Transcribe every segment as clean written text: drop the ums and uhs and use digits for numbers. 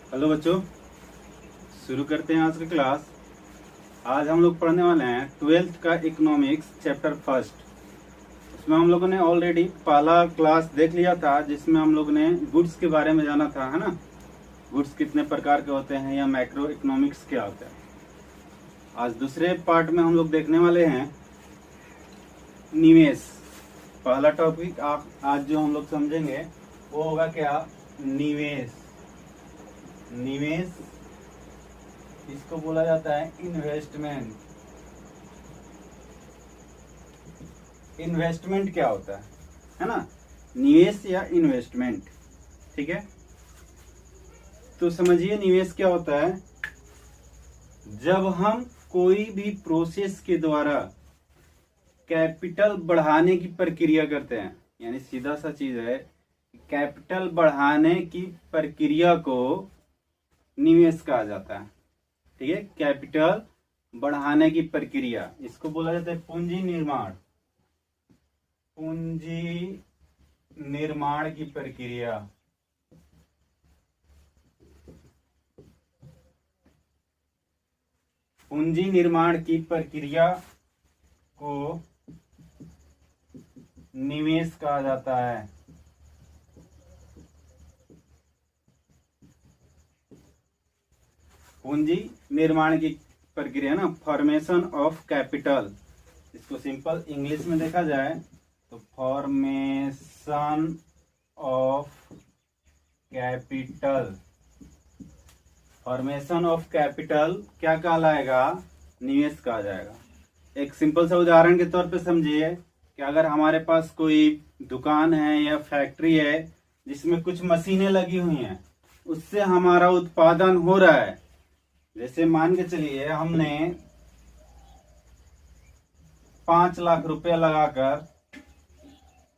Hello बच्चों, शुरू करते हैं आज की क्लास। आज हम लोग पढ़ने वाले हैं 12th का इकोनॉमिक्स चैप्टर फर्स्ट। उसमें हम लोगों ने ऑलरेडी पहला क्लास देख लिया था, जिसमें हम लोग ने गुड्स के बारे में जाना था, है ना। गुड्स कितने प्रकार के होते हैं या मैक्रो इकोनॉमिक्स क्या होता है। आज दूसरे पार्ट में हम लोग देखने वाले हैं निवेश। पहला टॉपिक आज जो हम लोग समझेंगे वो होगा क्या, निवेश। निवेश इसको बोला जाता है इन्वेस्टमेंट। इन्वेस्टमेंट क्या होता है ना, निवेश या इन्वेस्टमेंट। ठीक है, तो समझिए निवेश क्या होता है। जब हम कोई भी प्रोसेस के द्वारा कैपिटल बढ़ाने की प्रक्रिया करते हैं, यानी सीधा सा चीज है, कैपिटल बढ़ाने की प्रक्रिया को निवेश कहा जाता है। ठीक है, कैपिटल बढ़ाने की प्रक्रिया, इसको बोला जाता है पूंजी निर्माण। पूंजी निर्माण की प्रक्रिया। पूंजी निर्माण की प्रक्रिया को निवेश कहा जाता है। पूंजी निर्माण की प्रक्रिया ना, फॉर्मेशन ऑफ कैपिटल। इसको सिंपल इंग्लिश में देखा जाए तो formation of capital. Formation of capital क्या कहलाएगा, निवेश कहा जाएगा। एक सिंपल सा उदाहरण के तौर पे समझिए कि अगर हमारे पास कोई दुकान है या फैक्ट्री है जिसमें कुछ मशीनें लगी हुई हैं, उससे हमारा उत्पादन हो रहा है। जैसे मान के चलिए हमने 5 लाख रुपया लगाकर,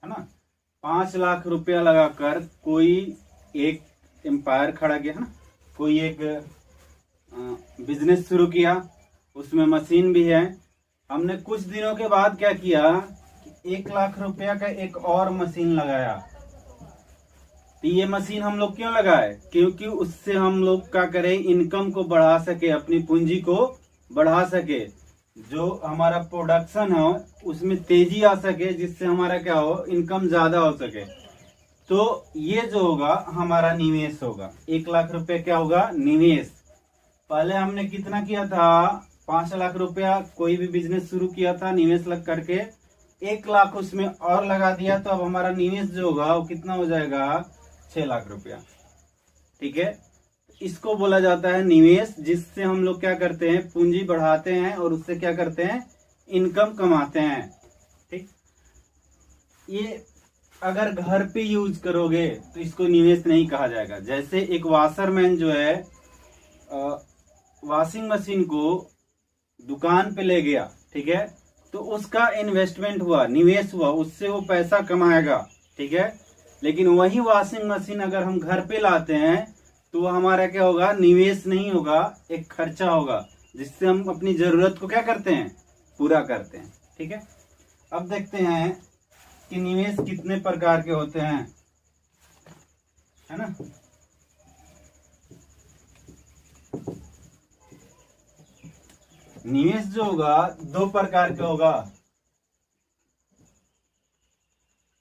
है ना, 5 लाख रुपया लगाकर कोई एक एम्पायर खड़ा किया, है ना, कोई एक बिजनेस शुरू किया, उसमें मशीन भी है। हमने कुछ दिनों के बाद क्या किया कि 1 लाख रुपया का एक और मशीन लगाया। तो ये मशीन हम लोग क्यों लगाए, क्योंकि उससे हम लोग क्या करें, इनकम को बढ़ा सके, अपनी पूंजी को बढ़ा सके, जो हमारा प्रोडक्शन है उसमें तेजी आ सके, जिससे हमारा क्या हो, इनकम ज्यादा हो सके। तो ये जो होगा हमारा निवेश होगा। 1 लाख रुपए क्या होगा, निवेश। पहले हमने कितना किया था, 5 लाख रुपया कोई भी बिजनेस शुरू किया था, निवेश लग करके 1 लाख उसमें और लगा दिया, तो अब हमारा निवेश जो होगा वो कितना हो जाएगा, 6 लाख रुपया। ठीक है, इसको बोला जाता है निवेश, जिससे हम लोग क्या करते हैं, पूंजी बढ़ाते हैं और उससे क्या करते हैं, इनकम कमाते हैं। ठीक, ये अगर घर पे यूज करोगे तो इसको निवेश नहीं कहा जाएगा। जैसे एक वाशरमैन जो है वॉशिंग मशीन को दुकान पे ले गया, ठीक है, तो उसका इन्वेस्टमेंट हुआ, निवेश हुआ, उससे वो पैसा कमाएगा। ठीक है, लेकिन वही वॉशिंग मशीन अगर हम घर पे लाते हैं तो हमारा क्या होगा, निवेश नहीं होगा, एक खर्चा होगा, जिससे हम अपनी जरूरत को क्या करते हैं, पूरा करते हैं। ठीक है, अब देखते हैं कि निवेश कितने प्रकार के होते हैं, है ना। निवेश जो होगा 2 प्रकार के होगा।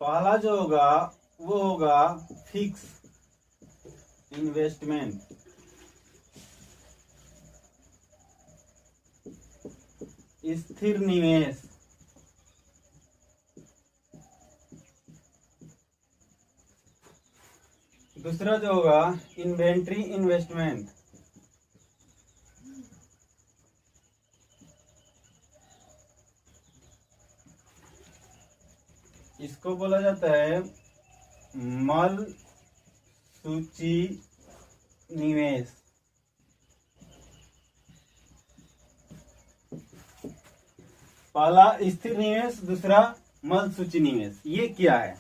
पहला जो होगा वो होगा फिक्स इन्वेस्टमेंट। स्थिर निवेश। दूसरा जो होगा इन्वेंट्री इन्वेस्टमेंट। इसको बोला जाता है मल सूची निवेश। पहला स्थिर निवेश, दूसरा मल सूची निवेश। ये क्या है,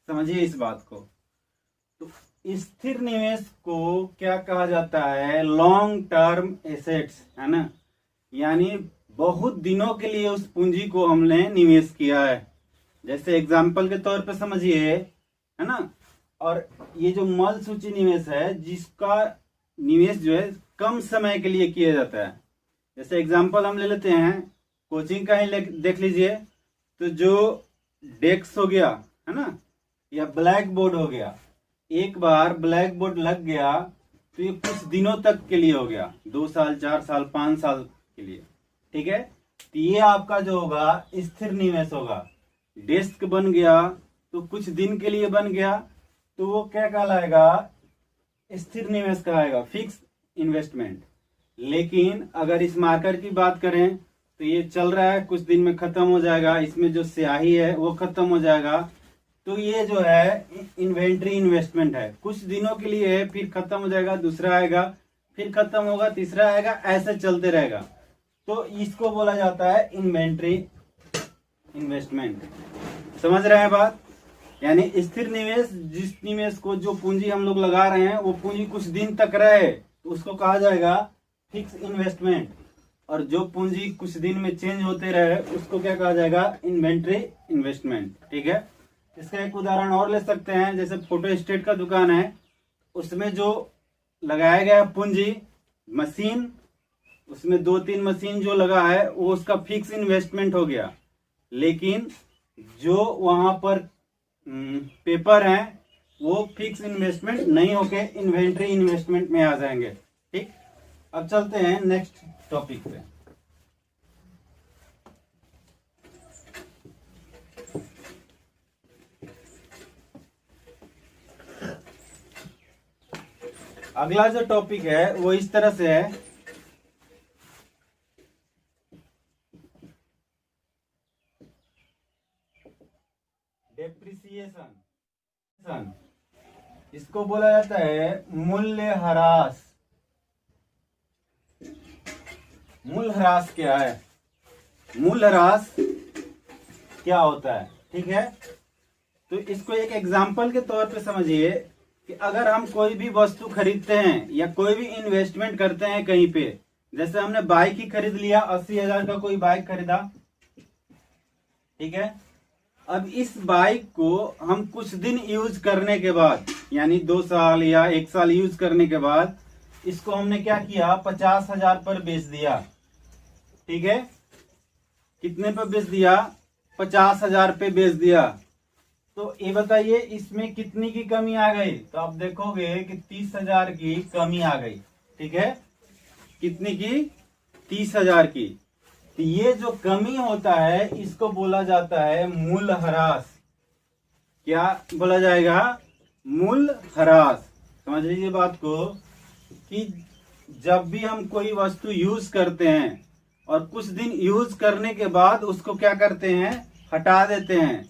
समझिए इस बात को। तो स्थिर निवेश को क्या कहा जाता है, लॉन्ग टर्म एसेट्स, है ना, यानी बहुत दिनों के लिए उस पूंजी को हमने निवेश किया है। जैसे एग्जाम्पल के तौर पे समझिए, है ना। और ये जो मल सूची निवेश है, जिसका निवेश जो है कम समय के लिए किया जाता है। जैसे एग्जांपल हम ले लेते हैं, कोचिंग का ही देख लीजिए, तो जो डेस्क हो गया है ना, या ब्लैक बोर्ड हो गया, एक बार ब्लैक बोर्ड लग गया तो ये कुछ दिनों तक के लिए हो गया, 2 साल 4 साल 5 साल के लिए, ठीक है। तो ये आपका जो होगा स्थिर निवेश होगा। डेस्क बन गया तो कुछ दिन के लिए बन गया, तो वो क्या कहलाएगा, स्थिर निवेश कहलाएगा, फिक्स इन्वेस्टमेंट। लेकिन अगर इस मार्कर की बात करें तो ये चल रहा है, कुछ दिन में खत्म हो जाएगा, इसमें जो स्याही है वो खत्म हो जाएगा, तो ये जो है इन्वेंट्री इन्वेस्टमेंट है, कुछ दिनों के लिए है, फिर खत्म हो जाएगा, दूसरा आएगा, फिर खत्म होगा, तीसरा आएगा, ऐसे चलते रहेगा। तो इसको बोला जाता है इन्वेंट्री इन्वेस्टमेंट। समझ रहे हैं बात? यानी स्थिर निवेश, जिस निवेश को, जो पूंजी हम लोग लगा रहे हैं वो पूंजी कुछ दिन तक रहे तो उसको कहा जाएगा फिक्स इन्वेस्टमेंट, और जो पूंजी कुछ दिन में चेंज होते रहे उसको क्या कहा जाएगा, इन्वेंट्री इन्वेस्टमेंट। ठीक है, इसका एक उदाहरण और ले सकते हैं, जैसे फोटो स्टेट का दुकान है, उसमें जो लगाया गया पूंजी मशीन, उसमें 2-3 मशीन जो लगा है वो उसका फिक्स इन्वेस्टमेंट हो गया, लेकिन जो वहां पर पेपर है वो फिक्स इन्वेस्टमेंट नहीं होके इन्वेंट्री इन्वेस्टमेंट में आ जाएंगे। ठीक, अब चलते हैं नेक्स्ट टॉपिक पे। अगला जो टॉपिक है वो इस तरह से है, डेप्रिसिएशन। इसको बोला जाता है मूल्य ह्रास। मूल्य ह्रास क्या है? मूल्य ह्रास क्या होता है? ठीक है, तो इसको एक एग्जाम्पल के तौर पे समझिए कि अगर हम कोई भी वस्तु खरीदते हैं या कोई भी इन्वेस्टमेंट करते हैं कहीं पे, जैसे हमने बाइक ही खरीद लिया, 80,000 का कोई बाइक खरीदा, ठीक है। अब इस बाइक को हम कुछ दिन यूज करने के बाद, यानी 2 साल या 1 साल यूज करने के बाद, इसको हमने क्या किया, 50,000 पर बेच दिया। ठीक है, कितने पर बेच दिया? 50,000 पे बेच दिया। तो ये बताइए इसमें कितनी की कमी आ गई? तो आप देखोगे कि 30,000 की कमी आ गई। ठीक है, कितनी की? 30,000 की। तो ये जो कमी होता है इसको बोला जाता है मूल्य ह्रास। क्या बोला जाएगा? मूल्य ह्रास। समझ लीजिए बात को कि जब भी हम कोई वस्तु यूज करते हैं और कुछ दिन यूज करने के बाद उसको क्या करते हैं, हटा देते हैं,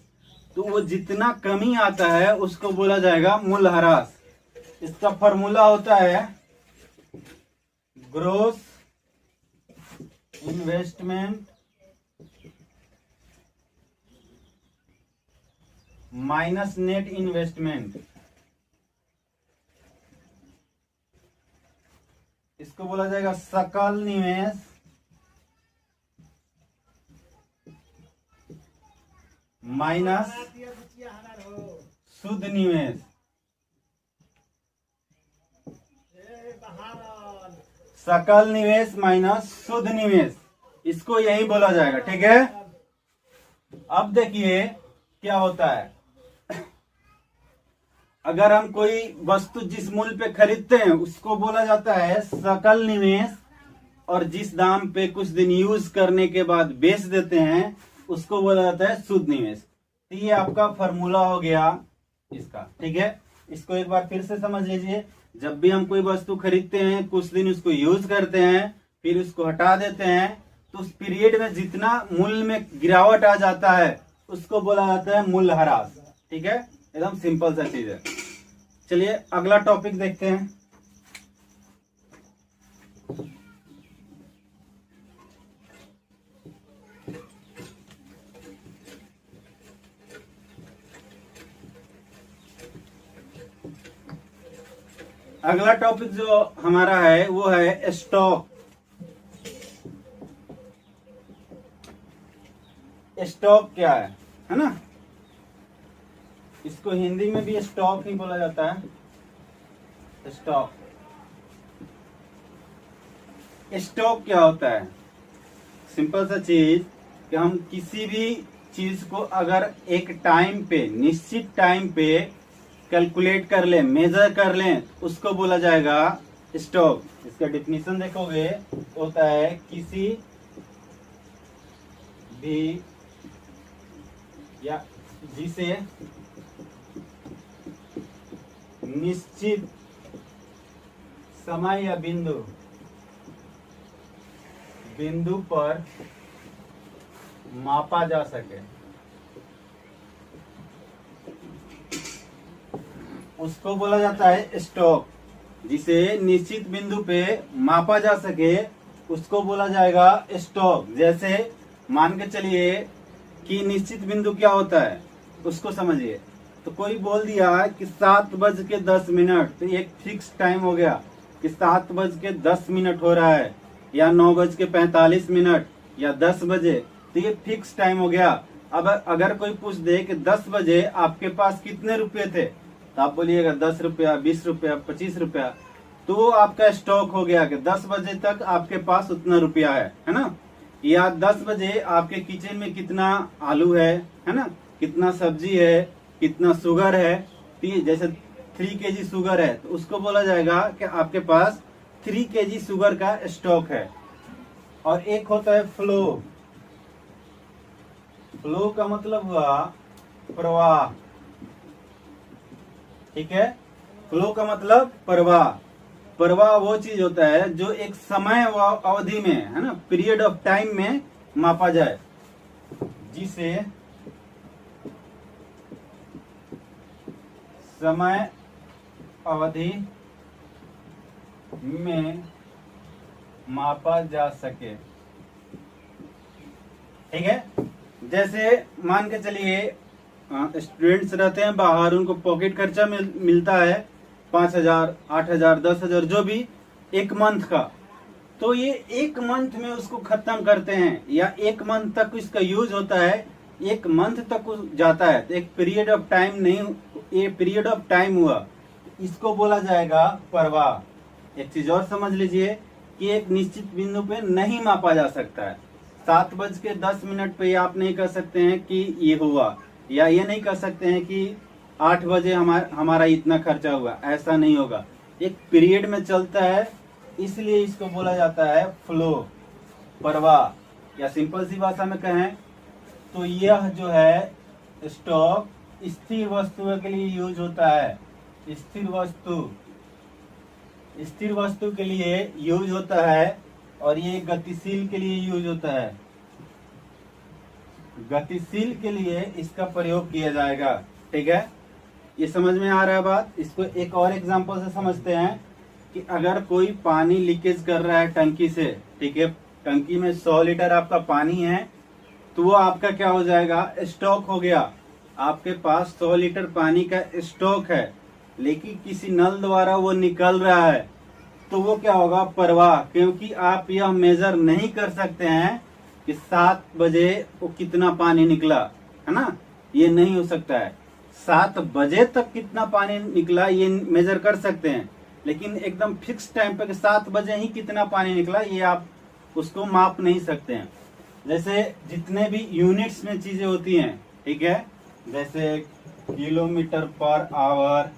तो वो जितना कमी आता है उसको बोला जाएगा मूल्य ह्रास। इसका फॉर्मूला होता है gross investment minus net investment. इसको बोला जाएगा सकल निवेश माइनस शुद्ध निवेश। सकल निवेश माइनस शुद्ध निवेश, इसको यही बोला जाएगा। ठीक है, अब देखिए क्या होता है, अगर हम कोई वस्तु जिस मूल्य पे खरीदते हैं उसको बोला जाता है सकल निवेश, और जिस दाम पे कुछ दिन यूज करने के बाद बेच देते हैं उसको बोला जाता है शुद्ध निवेश। तो ये आपका फॉर्मूला हो गया इसका। ठीक है, इसको एक बार फिर से समझ लीजिए, जब भी हम कोई वस्तु खरीदते हैं, कुछ दिन उसको यूज करते हैं, फिर उसको हटा देते हैं, तो उस पीरियड में जितना मूल्य में गिरावट आ जाता है उसको बोला जाता है मूल्य ह्रास। ठीक है, एकदम सिंपल सा चीज है। चलिए अगला टॉपिक देखते हैं। अगला टॉपिक जो हमारा है वो है स्टॉक। स्टॉक क्या है ना? इसको हिंदी में भी स्टॉक ही बोला जाता है, स्टॉक। स्टॉक क्या होता है? सिंपल सा चीज कि हम किसी भी चीज को अगर एक टाइम पे, निश्चित टाइम पे कैलकुलेट कर लें, मेजर कर लें, उसको बोला जाएगा स्टॉक। इसका डेफिनेशन देखोगे होता है किसी भी या जिसे निश्चित समय या बिंदु पर मापा जा सके, उसको बोला जाता है स्टॉक। जिसे निश्चित बिंदु पे मापा जा सके उसको बोला जाएगा स्टॉक। जैसे मान के चलिए कि निश्चित बिंदु क्या होता है उसको समझिए। तो कोई बोल दिया कि 7:10, तो एक फिक्स टाइम हो गया कि 7:10 हो रहा है, या 9:45 या 10 बजे, तो ये फिक्स टाइम हो गया। अब अगर कोई पूछ दे कि 10 बजे आपके पास कितने रुपए थे, तो आप बोलिएगा 10 रुपया, 20 रुपया, 25 रुपया, तो आपका स्टॉक हो गया कि 10 बजे तक आपके पास उतना रुपया है ना। या 10 बजे आपके किचन में कितना आलू है ना, कितना सब्जी है, कितना शुगर है, जैसे 3 kg शुगर है, तो उसको बोला जाएगा कि आपके पास 3 kg शुगर का स्टॉक है। और एक होता है फ्लो। फ्लो का मतलब हुआ प्रवाह, ठीक है। फ्लो का मतलब प्रवाह। प्रवाह वो चीज होता है जो एक समय व अवधि में, है ना, पीरियड ऑफ टाइम में मापा जाए, जिसे समय अवधि में मापा जा सके, ठीक है। जैसे मान के चलिए स्टूडेंट्स रहते हैं बाहर, उनको पॉकेट खर्चा मिलता है 5,000, 8,000, 10,000, जो भी एक मंथ का। तो ये एक मंथ में उसको खत्म करते हैं, या एक मंथ तक इसका यूज होता है, एक मंथ तक जाता है। तो एक पीरियड ऑफ टाइम नहीं, ये पीरियड ऑफ टाइम हुआ, इसको बोला जाएगा प्रवाह। एक चीज और समझ लीजिए कि एक निश्चित बिंदु पे नहीं मापा जा सकता है। 7:10 पे आप नहीं कह सकते हैं कि ये हुआ, या ये नहीं कह सकते हैं कि 8 बजे हमारा इतना खर्चा हुआ, ऐसा नहीं होगा। एक पीरियड में चलता है, इसलिए इसको बोला जाता है फ्लो, प्रवाह। या सिंपल सी भाषा में कहें तो यह जो है स्टॉक स्थिर वस्तुओं के लिए यूज होता है। स्थिर वस्तु के लिए यूज होता है, और ये गतिशील के लिए यूज होता है। गतिशील के लिए इसका प्रयोग किया जाएगा, ठीक है। ये समझ में आ रहा है बात। इसको एक और एग्जांपल से समझते हैं कि अगर कोई पानी लीकेज कर रहा है टंकी से, ठीक है, टंकी में 100 लीटर आपका पानी है, तो वो आपका क्या हो जाएगा, स्टॉक हो गया। आपके पास 100 लीटर पानी का स्टॉक है, लेकिन किसी नल द्वारा वो निकल रहा है, तो वो क्या होगा, प्रवाह। क्योंकि आप यह मेजर नहीं कर सकते हैं कि 7 बजे वो कितना पानी निकला, है ना, ये नहीं हो सकता है। 7 बजे तक कितना पानी निकला ये मेजर कर सकते हैं, लेकिन एकदम फिक्स टाइम पे 7 बजे ही कितना पानी निकला ये आप उसको माप नहीं सकते हैं। जैसे जितने भी यूनिट्स में चीजें होती हैं, ठीक है, जैसे किलोमीटर पर आवर,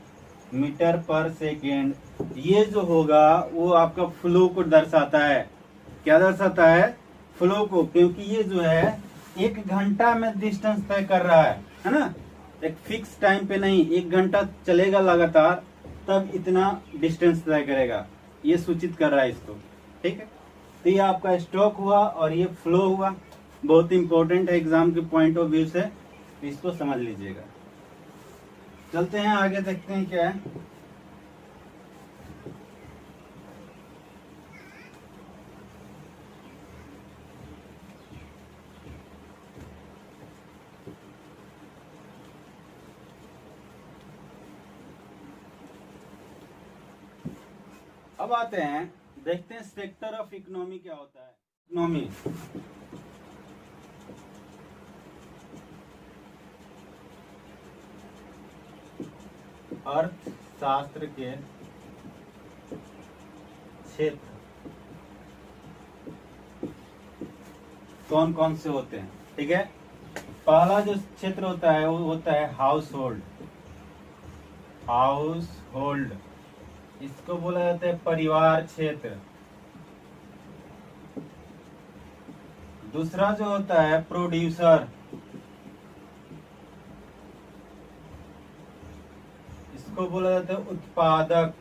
मीटर पर सेकेंड, ये जो होगा वो आपका फ्लो को दर्शाता है। क्या दर्शाता है, फ्लो को। क्योंकि ये जो है 1 घंटा में डिस्टेंस तय कर रहा है ना, एक फिक्स टाइम पे नहीं, 1 घंटा चलेगा लगातार तब इतना डिस्टेंस तय करेगा, ये सूचित कर रहा है इसको, ठीक है। तो ये आपका स्टॉक हुआ और ये फ्लो हुआ। बहुत इंपॉर्टेंट है एग्जाम के पॉइंट ऑफ व्यू से, इसको समझ लीजिएगा। चलते हैं आगे, देखते हैं क्या है। अब आते हैं, देखते हैं सेक्टर ऑफ इकोनॉमी क्या होता है। इकोनॉमी अर्थशास्त्र के क्षेत्र कौन कौन से होते हैं, ठीक है। पहला जो क्षेत्र होता है वो होता है हाउस होल्ड। हाउस होल्ड, इसको बोला जाता है परिवार क्षेत्र। दूसरा जो होता है प्रोड्यूसर, इसको बोला जाता है उत्पादक।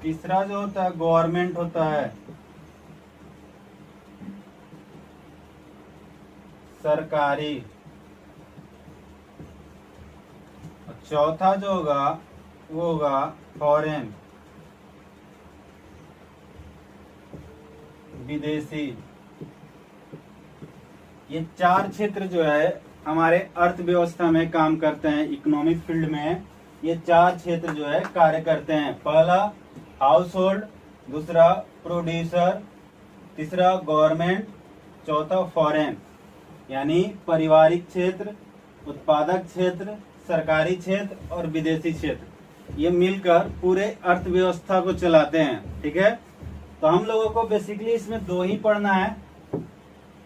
तीसरा जो होता है गवर्नमेंट होता है, सरकारी। और चौथा जो होगा वो होगा फॉरेन, विदेशी। ये चार क्षेत्र जो है हमारे अर्थव्यवस्था में काम करते हैं, इकोनॉमिक फील्ड में ये चार क्षेत्र जो है कार्य करते हैं। पहला हाउस होल्ड, दूसरा प्रोड्यूसर, तीसरा गवर्नमेंट, चौथा फॉरेन, यानी पारिवारिक क्षेत्र, उत्पादक क्षेत्र, सरकारी क्षेत्र और विदेशी क्षेत्र। ये मिलकर पूरे अर्थव्यवस्था को चलाते हैं, ठीक है। तो हम लोगों को बेसिकली इसमें दो ही पढ़ना है।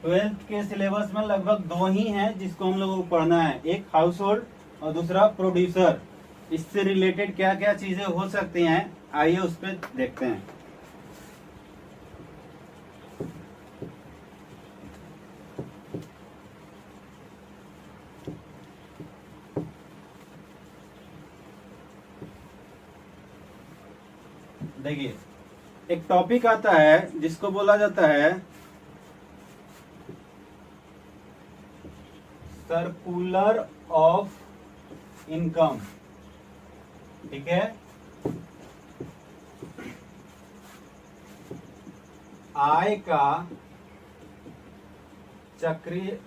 12th के सिलेबस में लगभग दो ही हैं जिसको हम लोगों को पढ़ना है, एक हाउस होल्ड और दूसरा प्रोड्यूसर। इससे रिलेटेड क्या क्या चीजें हो सकती हैं आइए उस पर देखते हैं। देखिए एक टॉपिक आता है जिसको बोला जाता है सर्कुलर ऑफ इनकम, ठीक है। आय का चक्रीय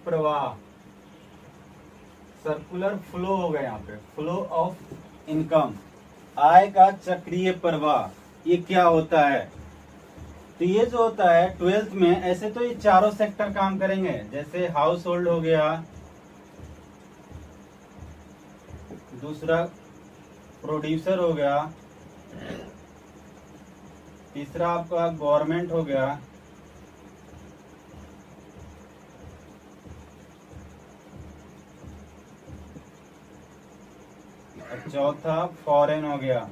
प्रवाह, सर्कुलर फ्लो हो गया यहाँ पे, फ्लो ऑफ इनकम, आय का चक्रीय प्रवाह। ये क्या होता है? तो ये जो होता है 12th में, ऐसे तो ये चारों सेक्टर काम करेंगे, जैसे हाउस होल्ड हो गया, दूसरा प्रोड्यूसर हो गया, तीसरा आपका गवर्नमेंट हो गया, और चौथा फॉरेन हो गया।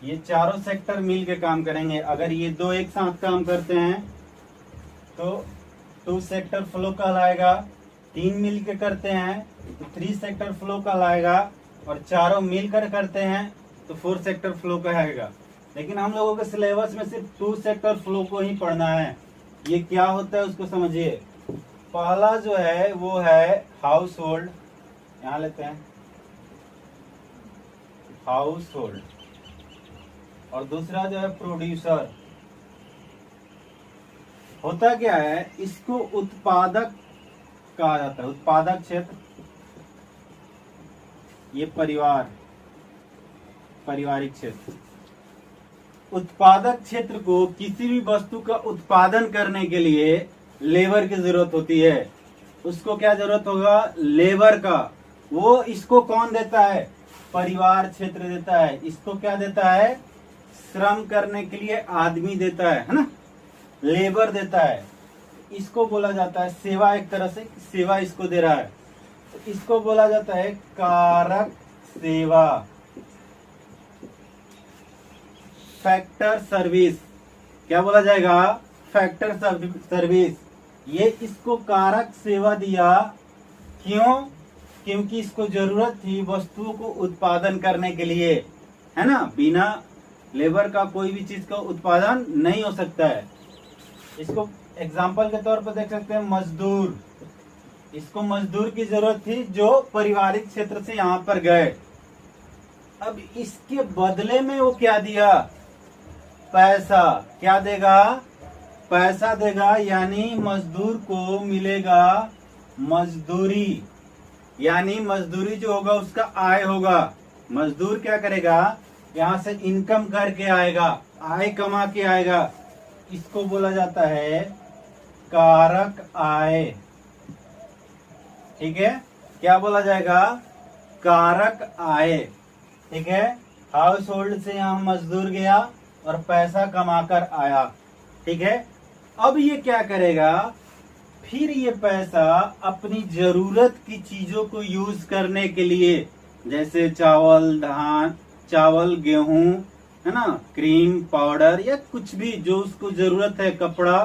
ये चारों सेक्टर मिल के काम करेंगे। अगर ये दो एक साथ काम करते हैं तो 2 सेक्टर फ्लो कहलाएगा, 3 मिल के करते हैं तो 3 सेक्टर फ्लो कहलाएगा, और चारों मिलकर करते हैं तो 4 सेक्टर फ्लो कहेगा। लेकिन हम लोगों के सिलेबस में सिर्फ 2 सेक्टर फ्लो को ही पढ़ना है। ये क्या होता है उसको समझिए। पहला जो है वो है हाउस होल्ड, यहाँ लेते हैं हाउस होल्ड, और दूसरा जो है प्रोड्यूसर। होता क्या है, इसको उत्पादक कहा जाता है, उत्पादक क्षेत्र। ये पारिवारिक क्षेत्र। उत्पादक क्षेत्र को किसी भी वस्तु का उत्पादन करने के लिए लेबर की जरूरत होती है। उसको क्या जरूरत होगा? लेबर का। वो इसको कौन देता है? परिवार क्षेत्र देता है। इसको क्या देता है? श्रम करने के लिए आदमी देता है ना, लेबर देता है। इसको बोला जाता है सेवा, एक तरह से सेवा इसको दे रहा है, तो इसको बोला जाता है कारक सेवा, फैक्टर सर्विस। क्या बोला जाएगा? Factor service. ये इसको कारक सेवा दिया, क्यों? क्योंकि इसको जरूरत थी वस्तुओं को उत्पादन करने के लिए, है ना। बिना लेबर का कोई भी चीज का उत्पादन नहीं हो सकता है। इसको एग्जाम्पल के तौर पर देख सकते हैं मजदूर। इसको मजदूर की जरूरत थी जो पारिवारिक क्षेत्र से यहाँ पर गए। अब इसके बदले में वो क्या दिया? पैसा। क्या देगा? पैसा देगा, यानी मजदूर को मिलेगा मजदूरी, यानी मजदूरी जो होगा उसका आय होगा। मजदूर क्या करेगा? यहाँ से इनकम करके आएगा, आय कमा के आएगा। इसको बोला जाता है कारक आय, ठीक है। क्या बोला जाएगा? कारक आय, ठीक है। हाउस होल्ड से यहाँ मजदूर गया और पैसा कमाकर आया, ठीक है। अब ये क्या करेगा, फिर ये पैसा अपनी जरूरत की चीजों को यूज करने के लिए, जैसे चावल, धान, चावल, गेहूं, है ना, क्रीम, पाउडर या कुछ भी जो उसको जरूरत है, कपड़ा,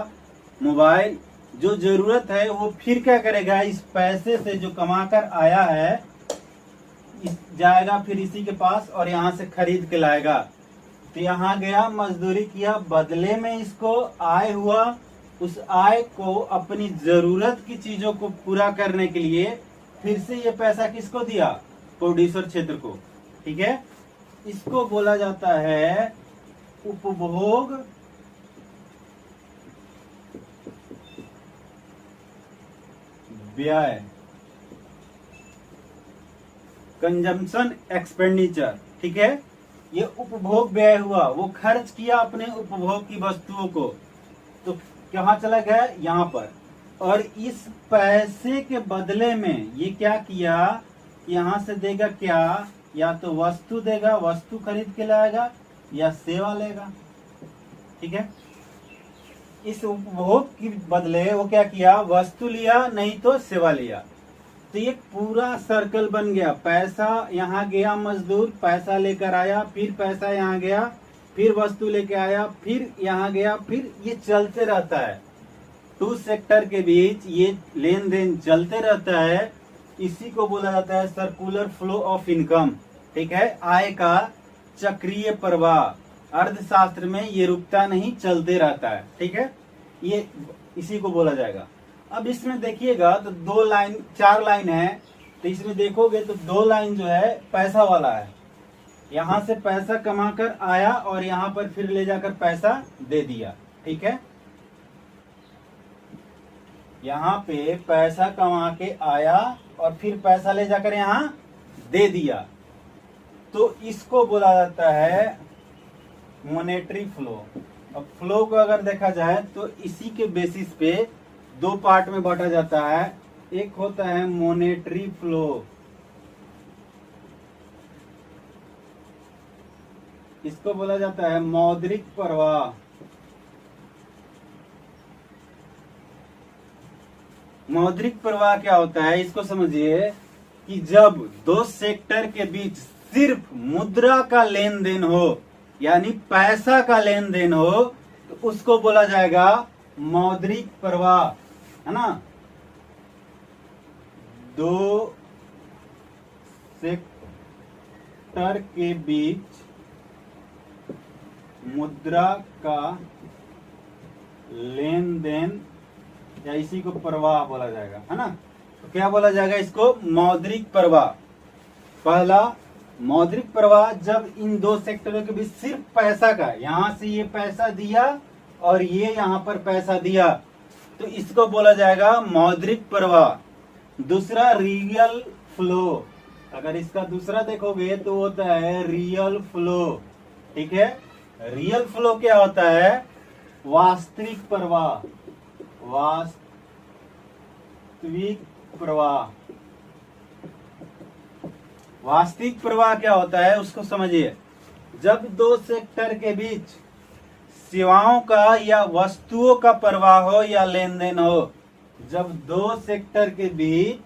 मोबाइल, जो जरूरत है वो फिर क्या करेगा, इस पैसे से जो कमा कर आया है जाएगा फिर इसी के पास और यहाँ से खरीद के लाएगा। तो यहाँ गया, मजदूरी किया, बदले में इसको आय हुआ, उस आय को अपनी जरूरत की चीजों को पूरा करने के लिए फिर से ये पैसा किसको दिया, प्रोड्यूसर क्षेत्र को, ठीक है। इसको बोला जाता है उपभोग व्यय, कंजम्पशन एक्सपेंडिचर, ठीक है। ये उपभोग व्यय हुआ, वो खर्च किया अपने उपभोग की वस्तुओं को, तो कहाँ चला गया, यहाँ पर। और इस पैसे के बदले में ये क्या किया, यहाँ से देगा क्या, या तो वस्तु देगा, वस्तु खरीद के लाएगा, या सेवा लेगा, ठीक है। इस उपभोग के बदले वो क्या किया, वस्तु लिया, नहीं तो सेवा लिया। तो ये पूरा सर्कल बन गया, पैसा यहाँ गया, मजदूर पैसा लेकर आया, फिर पैसा यहाँ गया, फिर वस्तु लेके आया, फिर यहाँ गया, फिर ये चलते रहता है। टू सेक्टर के बीच ये लेन देन चलते रहता है। इसी को बोला जाता है सर्कुलर फ्लो ऑफ इनकम, ठीक है, आय का चक्रीय प्रवाह। अर्थशास्त्र में ये रुकता नहीं, चलते रहता है, ठीक है, ये इसी को बोला जाएगा। अब इसमें देखिएगा तो 2 लाइन 4 लाइन है, तो इसमें देखोगे तो 2 लाइन जो है पैसा वाला है, यहाँ से पैसा कमा कर आया और यहाँ पर फिर ले जाकर पैसा दे दिया, ठीक है। यहाँ पे पैसा कमा के आया और फिर पैसा ले जाकर यहाँ दे दिया, तो इसको बोला जाता है मॉनेटरी फ्लो। अब फ्लो को अगर देखा जाए तो इसी के बेसिस पे 2 पार्ट में बांटा जाता है। एक होता है मॉनेटरी फ्लो, इसको बोला जाता है मौद्रिक प्रवाह। मौद्रिक प्रवाह क्या होता है, इसको समझिए कि जब 2 सेक्टर के बीच सिर्फ मुद्रा का लेन देन हो, यानी पैसा का लेन देन हो, तो उसको बोला जाएगा मौद्रिक प्रवाह, है ना। 2 सेक्टर के बीच मुद्रा का लेन देन, या इसी को प्रवाह बोला जाएगा, है ना। तो क्या बोला जाएगा इसको, मौद्रिक प्रवाह। पहला मौद्रिक प्रवाह, जब इन 2 सेक्टरों के बीच सिर्फ पैसा का, यहां से ये पैसा दिया और ये यहाँ पर पैसा दिया, तो इसको बोला जाएगा मौद्रिक प्रवाह। दूसरा रियल फ्लो, अगर इसका दूसरा देखोगे तो होता है रियल फ्लो, ठीक है। रियल फ्लो क्या होता है, वास्तविक प्रवाह, वास्तविक प्रवाह। वास्तविक प्रवाह क्या होता है उसको समझिए। जब 2 सेक्टर के बीच सेवाओं का या वस्तुओं का प्रवाह हो या लेन देन हो, जब 2 सेक्टर के बीच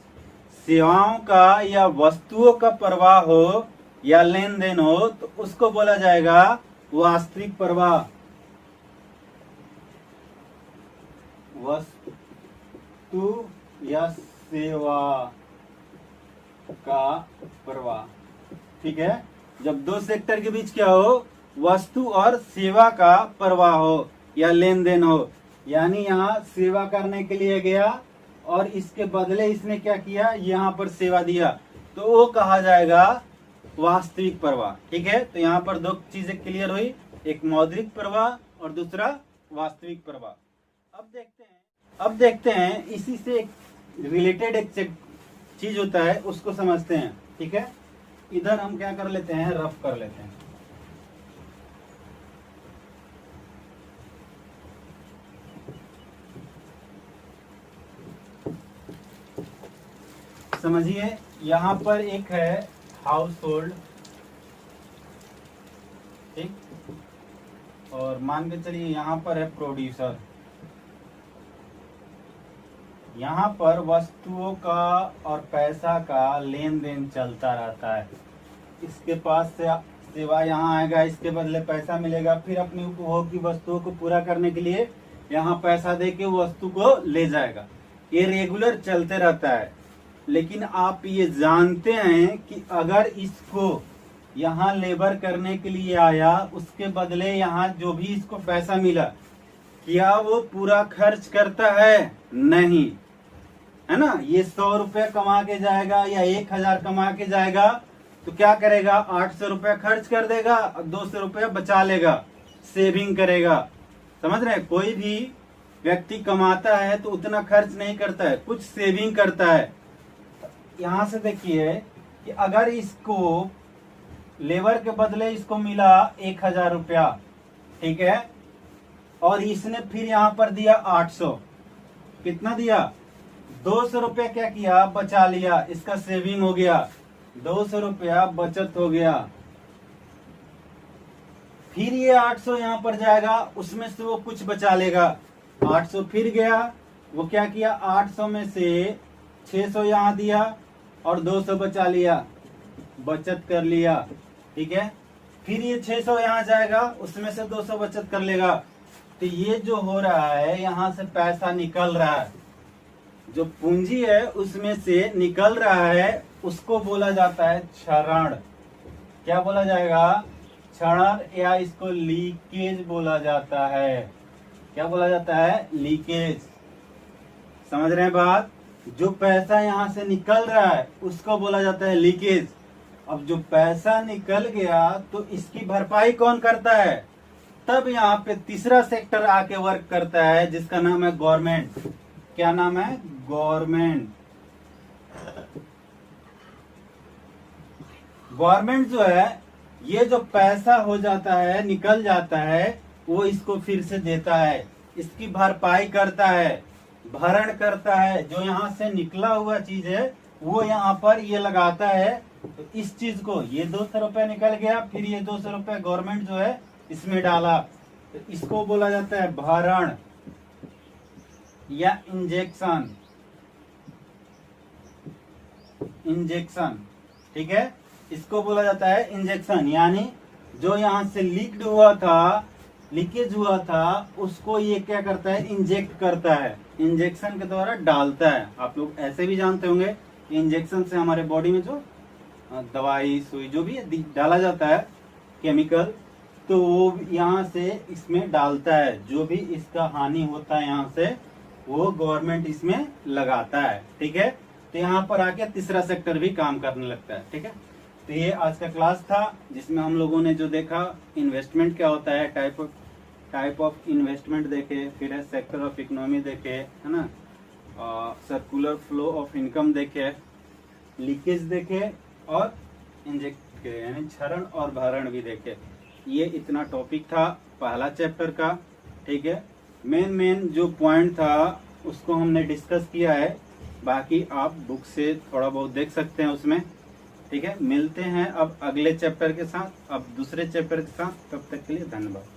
सेवाओं का या वस्तुओं का प्रवाह हो या लेन देन हो, तो उसको बोला जाएगा वास्तविक प्रवाह। वस्तु या सेवा का प्रवाह, ठीक है। जब 2 सेक्टर के बीच क्या हो, वस्तु और सेवा का प्रवाह हो या लेन देन हो, यानी यहाँ सेवा करने के लिए गया और इसके बदले इसने क्या किया, यहाँ पर सेवा दिया, तो वो कहा जाएगा वास्तविक प्रवाह, ठीक है। तो यहाँ पर 2 चीजें क्लियर हुई, एक मौद्रिक प्रवाह और दूसरा वास्तविक प्रवाह। अब देखते हैं इसी से एक रिलेटेड एक चीज होता है, उसको समझते हैं, ठीक है। इधर हम क्या कर लेते हैं, रफ कर लेते हैं। समझिए, यहाँ पर एक है हाउस होल्ड, ठीक। और मान के चलिए यहाँ पर है प्रोड्यूसर, यहाँ पर वस्तुओं का और पैसा का लेन देन चलता रहता है। इसके पास से सेवा यहाँ आएगा, इसके बदले पैसा मिलेगा, फिर अपनी उपभोग की वस्तुओं को पूरा करने के लिए यहाँ पैसा दे के वस्तु को ले जाएगा। ये रेगुलर चलते रहता है। लेकिन आप ये जानते हैं कि अगर इसको यहाँ लेबर करने के लिए आया, उसके बदले यहाँ जो भी इसको पैसा मिला, क्या वो पूरा खर्च करता है? नहीं, है ना। ये 100 रुपया कमा के जाएगा या 1000 कमा के जाएगा तो क्या करेगा? 800 रुपया खर्च कर देगा और 200 रुपया बचा लेगा, सेविंग करेगा। समझ रहे हैं? कोई भी व्यक्ति कमाता है तो उतना खर्च नहीं करता है, कुछ सेविंग करता है। यहाँ से देखिए कि अगर इसको लेबर के बदले इसको मिला 1000 रुपया, ठीक है, और इसने फिर यहाँ पर दिया 800, कितना दिया? 200 रुपया क्या किया? बचा लिया, इसका सेविंग हो गया, 200 रुपया बचत हो गया। फिर ये 800 यहाँ पर जाएगा, उसमें से वो कुछ बचा लेगा, 800 फिर गया, वो क्या किया? 800 में से 600 यहाँ दिया और 200 बचा लिया, बचत कर लिया, ठीक है। फिर ये 600 यहाँ जाएगा, उसमें से 200 बचत कर लेगा। तो ये जो हो रहा है, यहाँ से पैसा निकल रहा है, जो पूंजी है उसमें से निकल रहा है, उसको बोला जाता है क्षरण। क्या बोला जाएगा? क्षरण, या इसको लीकेज बोला जाता है। क्या बोला जाता है? लीकेज। समझ रहे हैं बात? जो पैसा यहाँ से निकल रहा है उसको बोला जाता है लीकेज। अब जो पैसा निकल गया तो इसकी भरपाई कौन करता है? तब यहाँ पे तीसरा सेक्टर आके वर्क करता है, जिसका नाम है गवर्नमेंट। क्या नाम है? गवर्नमेंट। गवर्नमेंट जो है, ये जो पैसा हो जाता है, निकल जाता है, वो इसको फिर से देता है, इसकी भरपाई करता है, भरण करता है। जो यहाँ से निकला हुआ चीज है वो यहाँ पर ये लगाता है। तो इस चीज को, ये 200 रुपया निकल गया, फिर ये 200 रुपया गवर्नमेंट जो है इसमें डाला, तो इसको बोला जाता है भरण या इंजेक्शन। इंजेक्शन, ठीक है, इसको बोला जाता है इंजेक्शन। यानी जो यहाँ से लीक्ड हुआ था, लीकेज हुआ था, उसको ये क्या करता है? इंजेक्ट करता है, इंजेक्शन के द्वारा डालता है। आप लोग ऐसे भी जानते होंगे कि इंजेक्शन से हमारे बॉडी में जो दवाई सुई जो भी डाला जाता है केमिकल, तो वो यहाँ से इसमें डालता है। जो भी इसका हानि होता है यहाँ से, वो गवर्नमेंट इसमें लगाता है, ठीक है। तो यहाँ पर आके तीसरा सेक्टर भी काम करने लगता है, ठीक है। तो ये आज का क्लास था, जिसमें हम लोगों ने जो देखा इन्वेस्टमेंट क्या होता है, टाइप ऑफ इन्वेस्टमेंट देखे, फिर है सेक्टर ऑफ इकोनॉमी देखे, है ना, सर्कुलर फ्लो ऑफ इनकम देखे, लीकेज देखे, और इंजेक्ट यानी क्षरण और भरण भी देखे। ये इतना टॉपिक था पहला चैप्टर का, ठीक है। मेन जो पॉइंट था उसको हमने डिस्कस किया है, बाकी आप बुक से थोड़ा बहुत देख सकते हैं उसमें, ठीक है। मिलते हैं अब अगले चैप्टर के साथ, अब दूसरे चैप्टर के साथ। तब तक के लिए धन्यवाद।